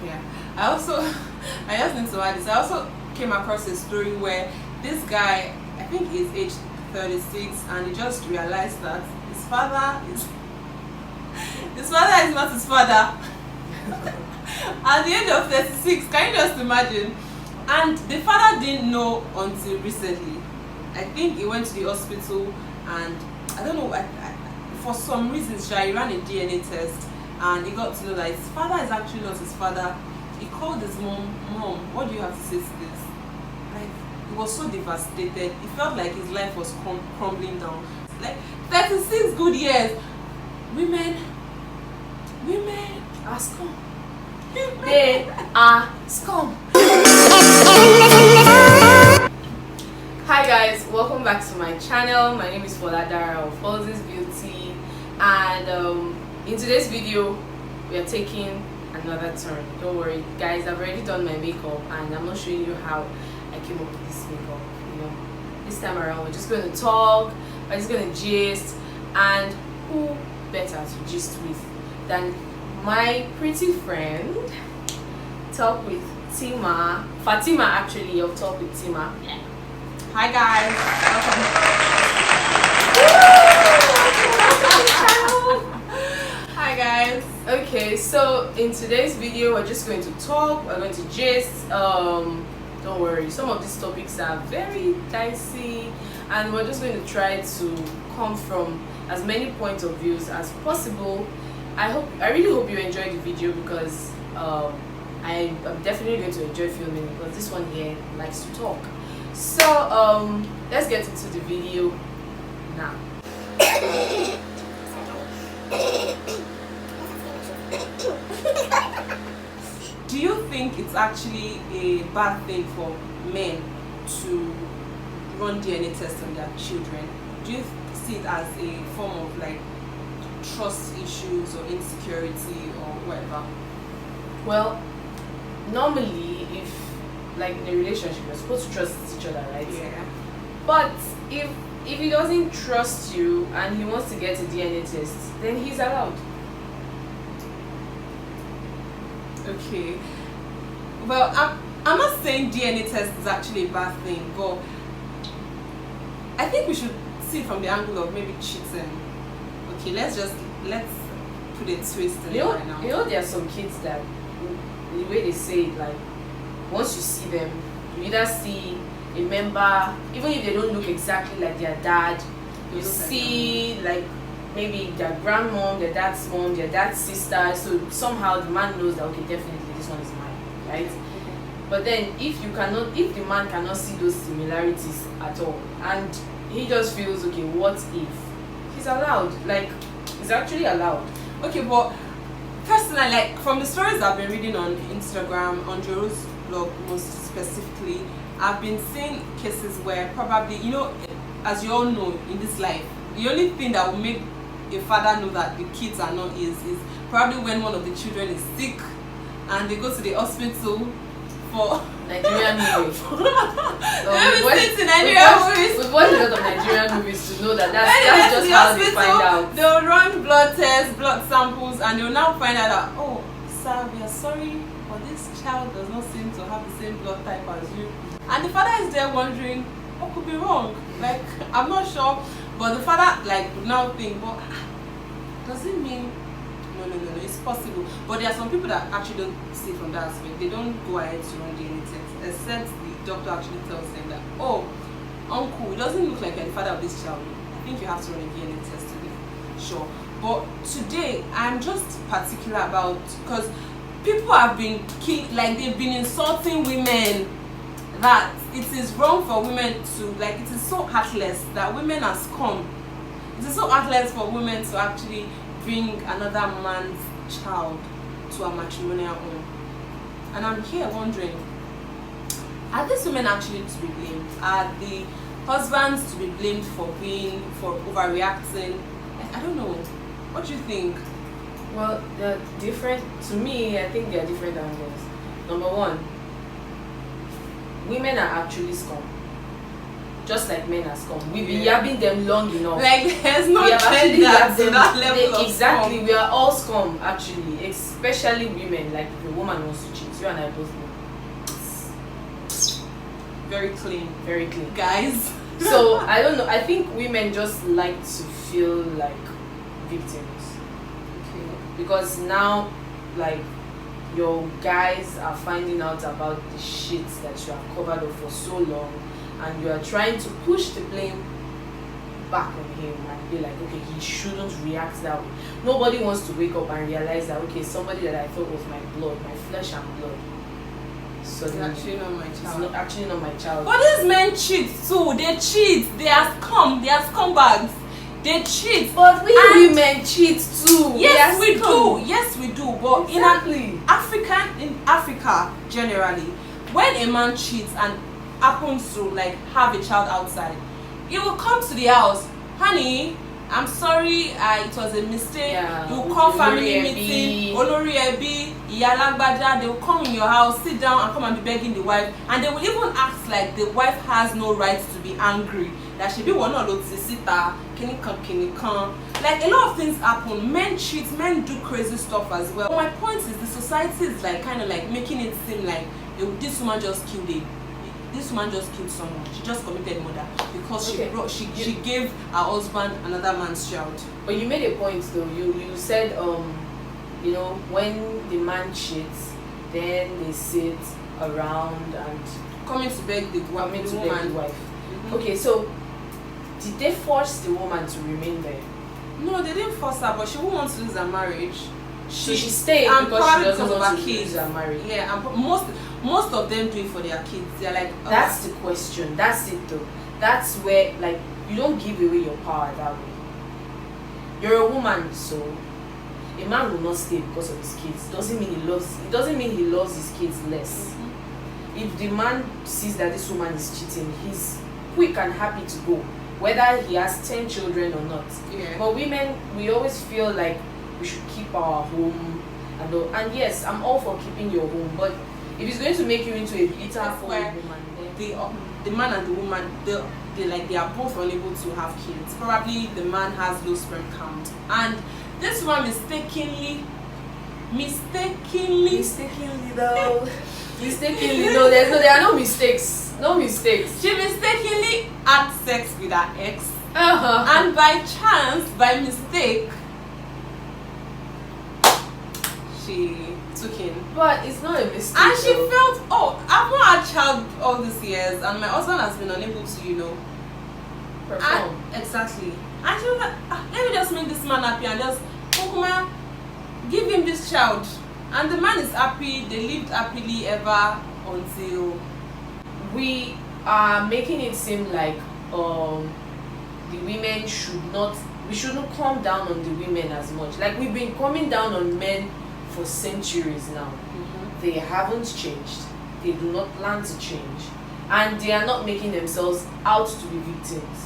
Yeah. I just need to add this. I also came across a story where this guy, I think he's aged 36, and he just realized that his father is not his father. At the age of 36, can you just imagine? And the father didn't know until recently. I think he went to the hospital, and I don't know, for some reason, he ran a DNA test, and he got to know that his father is actually not his father. He called his mom, what do you have to say to this? Like, he was so devastated. He felt like his life was crumbling down. Like, 36 good years. Women are scum. They are scum. Hi guys, welcome back to my channel. My name is Wahala of Falls Beauty, and in today's video we are taking another turn. Don't worry guys, I've already done my makeup and I'm not showing you how I came up with this makeup. This time around we're just going to talk, we're just going to gist, and who better to gist with than my pretty friend Talk with Fatima actually, of Talk with Tima. Yeah. Hi guys, welcome. Hi guys. Okay, so in today's video we're just going to talk, we're going to gist. Don't worry, some of these topics are very dicey, and we're just going to try to come from as many points of views as possible. I really hope you enjoyed the video, because I'm definitely going to enjoy filming, because this one here likes to talk. So let's get into the video now. Do you think it's actually a bad thing for men to run DNA tests on their children? Do you see it as a form of like trust issues or insecurity or whatever? Well, normally, if like in a relationship you're supposed to trust each other, right? Yeah. But if he doesn't trust you and he wants to get a DNA test, then he's allowed. Okay. Well, I'm not saying DNA test is actually a bad thing, but I think we should see it from the angle of maybe cheating. Okay, let's put a twist in it right now. You know, there are some kids that the way they say it, like once you see them, you either see a member, even if they don't look exactly like their dad, you see like maybe their grandmom, their dad's mom, their dad's sister. So somehow the man knows that, okay, definitely this one is mine, right? But then if the man cannot see those similarities at all, and he just feels, okay, what if? He's allowed. Like, he's actually allowed. Okay, but personally, like from the stories I've been reading on Instagram, on Joe's blog most specifically, I've been seeing cases where probably, as you all know in this life, the only thing that will make a father know that the kids are not his is probably when one of the children is sick and they go to the hospital for Nigerian movies. We've watched a lot of Nigerian movies to know that that's just how they find out. They'll run blood tests, blood samples, and they'll now find out that, oh, sir, we are sorry, but this child does not seem to have the same blood type as you. And the father is there wondering, what could be wrong? Like, I'm not sure. But the father, like, would now think, well, does it mean no, it's possible? But there are some people that actually don't see from that aspect. They don't go ahead to run DNA tests, except the doctor actually tells them that, oh, uncle, it doesn't look like you're the father of this child. I think you have to run a DNA test to be sure. But today, I'm just particular about, because people have been like they've been insulting women, that it is wrong for women to, like, it is so heartless that women are scum. It is so heartless for women to actually bring another man's child to a matrimonial home. And I'm here wondering, are these women actually to be blamed? Are the husbands to be blamed for overreacting? I don't know. What do you think? Well, they're different. To me, I think they're different angles. Number one, women are actually scum. Just like men are scum. We've been yabbing them long enough. Like, there's no gender to that level of exactly, scum. We are all scum actually, especially women. Like, if you're a woman wants to cheat, you and I both know. Very clean. Very clean. Guys. So I don't know. I think women just like to feel like victims. Okay. Because now, like, your guys are finding out about the shit that you have covered up for so long, and you are trying to push the blame back on him and be like, okay, he shouldn't react that way. Nobody wants to wake up and realize that, okay, somebody that I thought was my blood, my flesh and blood, so It's actually not my it's child. not actually not my child. But these men cheat too. They cheat. They are scum. They are scumbags. They cheat. But we And women cheat too. yes, We we are scum. do. Yes, we do. But Exactly. in Africa generally, when a man cheats and happens to like have a child outside, he will come to the house, honey, I'm sorry, it was a mistake. Yeah, You will call family Olori meeting, Olori Ebi, Iya Lagbaja, they will come in your house, sit down and come and be begging the wife, and they will even act like the wife has no right to be angry. That she be one of those sita, kini kan. Like a lot of things happen. Men cheat, men do crazy stuff as well. But my point is the society is like kind of like making it seem like this woman just killed someone. She just committed murder because she gave her husband another man's child. But you made a point though. You said you know, when the man cheats, then they sit around and Coming to beg the beg the woman. wife. Mm-hmm. Okay, so did they force the woman to remain there? No, they didn't force her, but she won't want to lose her marriage. So she stayed and because she probably doesn't because of want her to lose kids. her marriage. Yeah, and most of them do it for their kids. They're like, oh, That's the question. That's it though. That's where, like, you don't give away your power that way. You're a woman, so a man will not stay because of his kids. It doesn't mean he loves his kids less. Mm-hmm. If the man sees that this woman is cheating, he's quick and happy to go, whether he has 10 children or not. Yeah. But women, we always feel like we should keep our home and all. And yes, I'm all for keeping your home, but if it's going to make you into a bitter old woman, then the man and the woman, they are both unable to have kids. Probably the man has low sperm count, and this one mistakenly no, there are no mistakes. She mistakenly had sex with her ex, Uh-huh. and by mistake, she took him. But it's not a mistake. And she though. felt, oh, I've not had a child all these years, and my husband has been unable to, perform. Exactly. And she was like, let me just make this man happy and just, Kokuma, give him this child. And the man is happy. They lived happily ever until We are making it seem like the women we shouldn't come down on the women as much. Like, we've been coming down on men for centuries now. They haven't changed. They do not plan to change, and they are not making themselves out to be victims.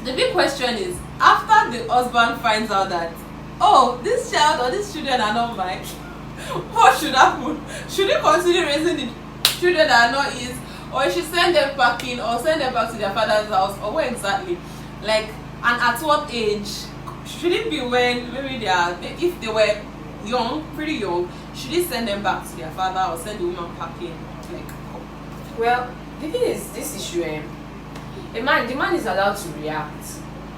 the big question is, after the husband finds out that, oh, this child or these children are not mine, what should happen? Should he continue raising the children that are not his, or should send them packing or send them back to their father's house, or where exactly? Like, and at what age? Should it be when maybe if they were young, pretty young, should he send them back to their father or send the woman packing? Like, Well, the thing is, this issue, the man is allowed to react.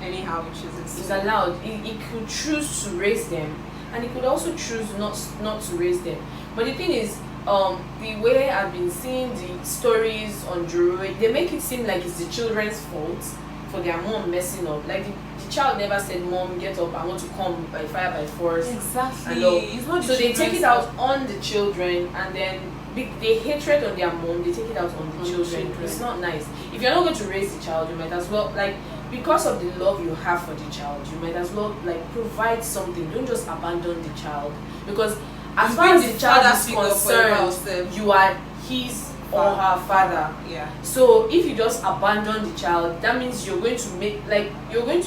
anyhow, which is He's allowed. He could choose to raise them, and he could also choose not to raise them. But the thing is, the way I've been seeing the stories on Juroi, they make it seem like it's the children's fault for their mom messing up. Like, the child never said, "Mom, get up, I want to come by fire by force." exactly. And all. It's not the So they take children's it out on the children, and then the hatred on their mom, they take it out on the On the children. children. It's not nice. If you're not going to raise the child, you might as well, like, because of the love you have for the child, you might as well, like, provide something. Don't just abandon the child, because as You far bring as the the child father is figure for your house, concerned, you are his or her father. Yeah. So if you just abandon the child, that means you're going to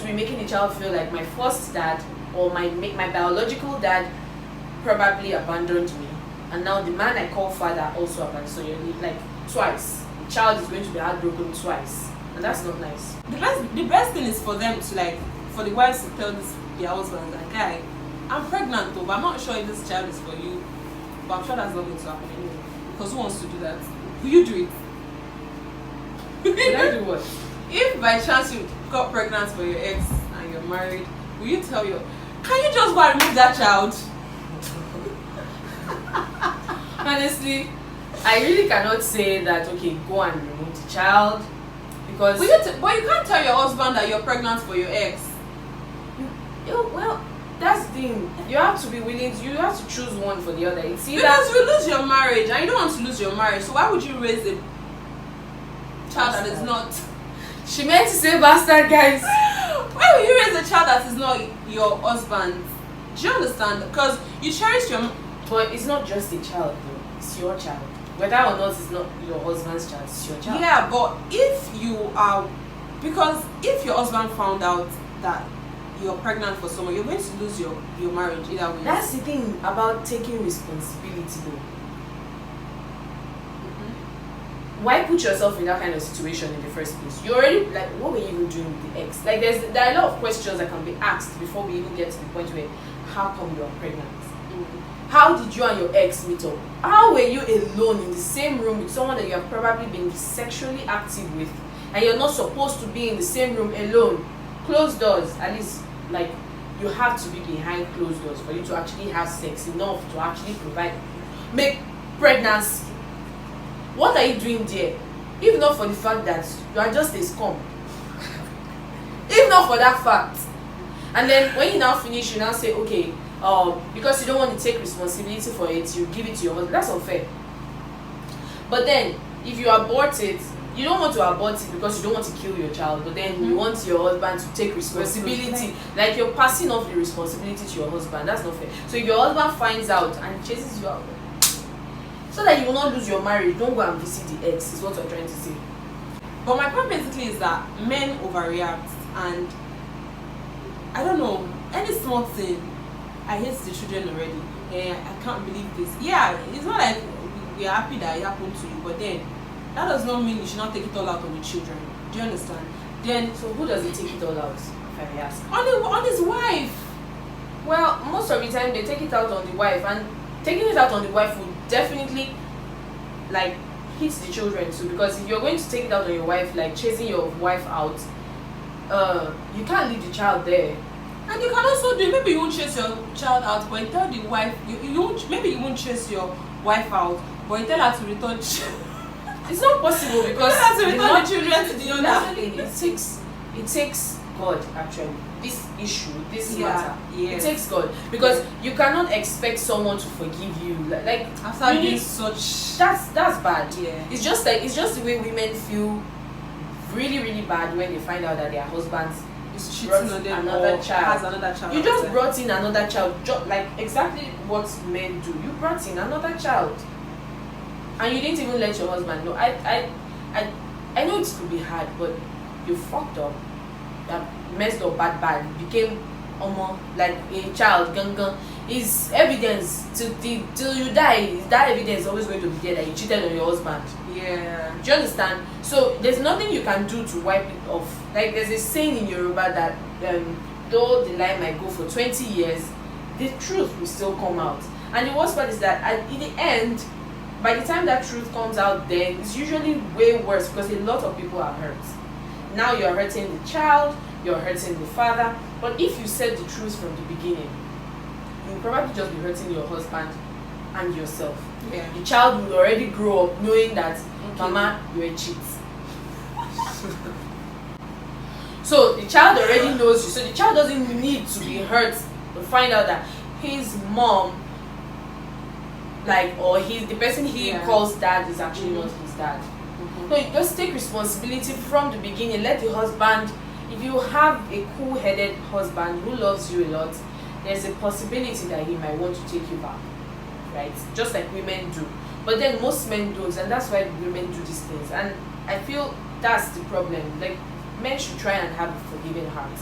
be making the child feel like, my first dad or my biological dad probably abandoned me, and now the man I call father also abandoned. So you're like twice. The child is going to be heartbroken twice, and that's not nice. The best thing is for them to, like, for the wives to tell their husbands, like, guy, I'm pregnant though, but I'm not sure if this child is for you. But I'm sure that's not going to happen anyway. Because who wants to do that? Will you do it? Will I do what? If by chance you got pregnant for your ex and you're married, will you tell your, can you just go and remove that child? Honestly, I really cannot say that, okay, go and remove the child, because But you can't tell your husband that you're pregnant for your ex. well, that's the thing. You have to be willing. You have to choose one for the other. It's either, Because you lose your marriage and you don't want to lose your marriage, so why would you raise a child that is not? she meant to say bastard, guys. Why would you raise a child that is not your husband? Do you understand? Because you cherish your. But it's not just a child, though. It's your child. Whether or not it's not your husband's child, it's your child. Yeah, but if you are, because if your husband found out that you're pregnant for someone, you're going to lose your marriage either way. That's the thing about taking responsibility, though. Why put yourself in that kind of situation in the first place? You already, like, what were you even doing with the ex? Like, there are a lot of questions that can be asked before we even get to the point where, how come you are pregnant? How did you and your ex meet up? How were you alone in the same room with someone that you have probably been sexually active with, and you're not supposed to be in the same room alone? Closed doors, at least, like, you have to be behind closed doors for you to actually have sex enough to actually make pregnancy. What are you doing there? If not for the fact that you are just a scum. If not for that fact. And then when you now finish, you now say, okay, because you don't want to take responsibility for it, you give it to your husband. That's unfair. But then, if you abort it, you don't want to abort it because you don't want to kill your child, but then you want your husband to take responsibility. Like, you're passing off the responsibility to your husband. That's not fair. So if your husband finds out and chases you out, so that you will not lose your marriage, don't go and visit the ex, is what I'm trying to say. But my point basically is that men overreact, and I don't know, any small thing, I hate the children already. I can't believe this. Yeah, it's not like we are happy that it happened to you, but then that does not mean you should not take it all out on the children. Do you understand? Then, so who does he take it all out, if I may ask? On his wife. Well, most of the time they take it out on the wife, and taking it out on the wife would definitely, like, hit the children too, because if you're going to take it out on your wife, like chasing your wife out, you can't leave the child there. And you can also do, maybe you won't chase your child out, but you tell the wife, you won't, maybe you won't chase your wife out, but you tell her to return. It's not possible, because you tell her to return the children to the owner. It takes God, actually. This issue, this matter, yes. It takes God, because you cannot expect someone to forgive you. Like after doing such, that's bad. Yeah. It's just the way women feel really, really bad when they find out that their husbands is cheating on them, another child. Has another child. You just brought in another child, like exactly what men do. You brought in another child, and you didn't even let your husband know. I know it could be hard, but you fucked up. That messed up bad, became like a child. Gangan is evidence till you die. That evidence is always going to be there that you cheated on your husband. Yeah. Do you understand? So there's nothing you can do to wipe it off. Like, there's a saying in Yoruba that though the lie might go for 20 years, the truth will still come out. And the worst part is that in the end, by the time that truth comes out, then it's usually way worse, because a lot of people are hurt. Now you're hurting the child, you're hurting the father. But if you said the truth from the beginning, you'll probably just be hurting your husband and yourself. Yeah. The child will already grow up knowing that, Mama, you're a cheat. So the child already knows you. So the child doesn't need to be hurt to find out that his mom, like, or the person he calls dad is actually not his dad. So you just take responsibility from the beginning. Let the husband, if you have a cool-headed husband who loves you a lot, there's a possibility that he might want to take you back, right? Just like women do. But then most men don't, and that's why women do these things. And I feel that's the problem. Like, men should try and have a forgiving heart,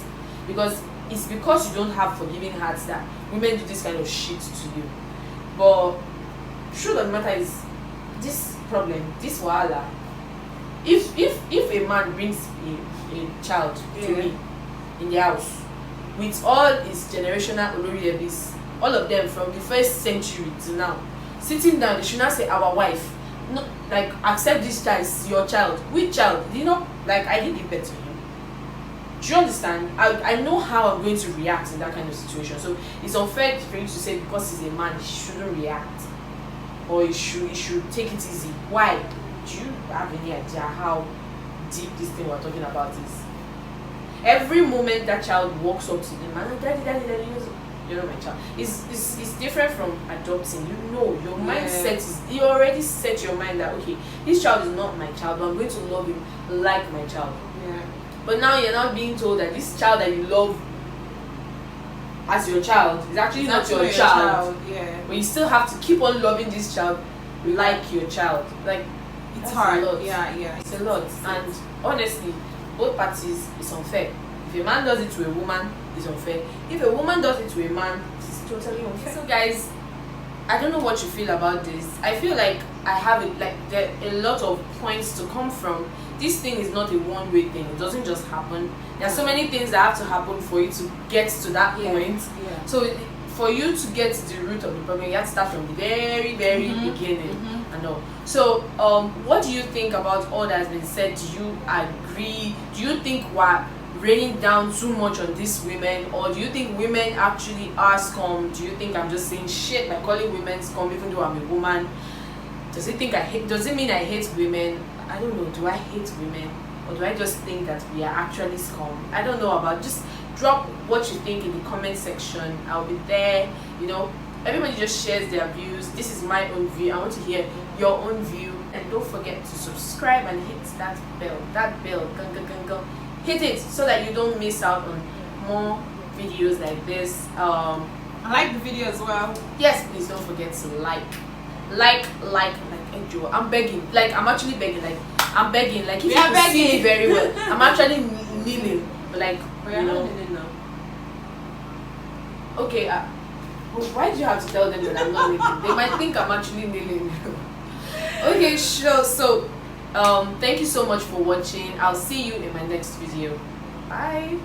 because it's because you don't have forgiving hearts that women do this kind of shit to you. But truth of the matter is, this problem, this wahala, if a man brings a child to me in the house with all his generational oloriebis, all of them from the first century to now, sitting down, they should not say our wife. No, like accept this child as your child. Which child? You know, like I did give birth to him. Do you understand? I know how I'm going to react in that kind of situation. So it's unfair for you to say because he's a man he shouldn't react, or he should take it easy. Why? Do you have any idea how deep this thing we're talking about is? Every moment that child walks up to them and daddy, you're not my child. It's different from adopting. You know, your mindset is, you already set your mind that okay, this child is not my child, but I'm going to love him like my child. Yeah. But now you're not being told that this child that you love as your child is actually not your child. Yeah. But you still have to keep on loving this child like your child. Like It's hard. a lot. Yeah. It's a lot. And honestly, both parties it's unfair. If a man does it to a woman, it's unfair. If a woman does it to a man, it's totally unfair. So guys, I don't know what you feel about this. I feel like I have it like there are a lot of points to come from. This thing is not a one-way thing. It doesn't just happen. There are so many things that have to happen for you to get to that point. Yeah. So for you to get to the root of the problem, you have to start from the very, very beginning. And all. So what do you think about all that has been said? Do you agree? Do you think we're raining down too much on these women, or do you think women actually are scum? Do you think I'm just saying shit by calling women scum even though I'm a woman? Does it mean I hate women? I don't know. Do I hate women, or do I just think that we are actually scum? I don't know. About just drop what you think in the comment section. I'll be there. You know, everybody just shares their views. This is my own view. I want to hear your own view, and don't forget to subscribe and hit that bell. Go. Hit it so that you don't miss out on more videos like this. I like the video as well. Yes, please don't forget to like Joe. I'm begging. Like I'm actually begging. Like I'm begging. Like if you can see me very well, I'm actually kneeling. But like you know. Kneeling now. Okay. Why do you have to tell them that I'm not kneeling? They might think I'm actually kneeling. Okay, sure. So thank you so much for watching. I'll see you in my next video. Bye.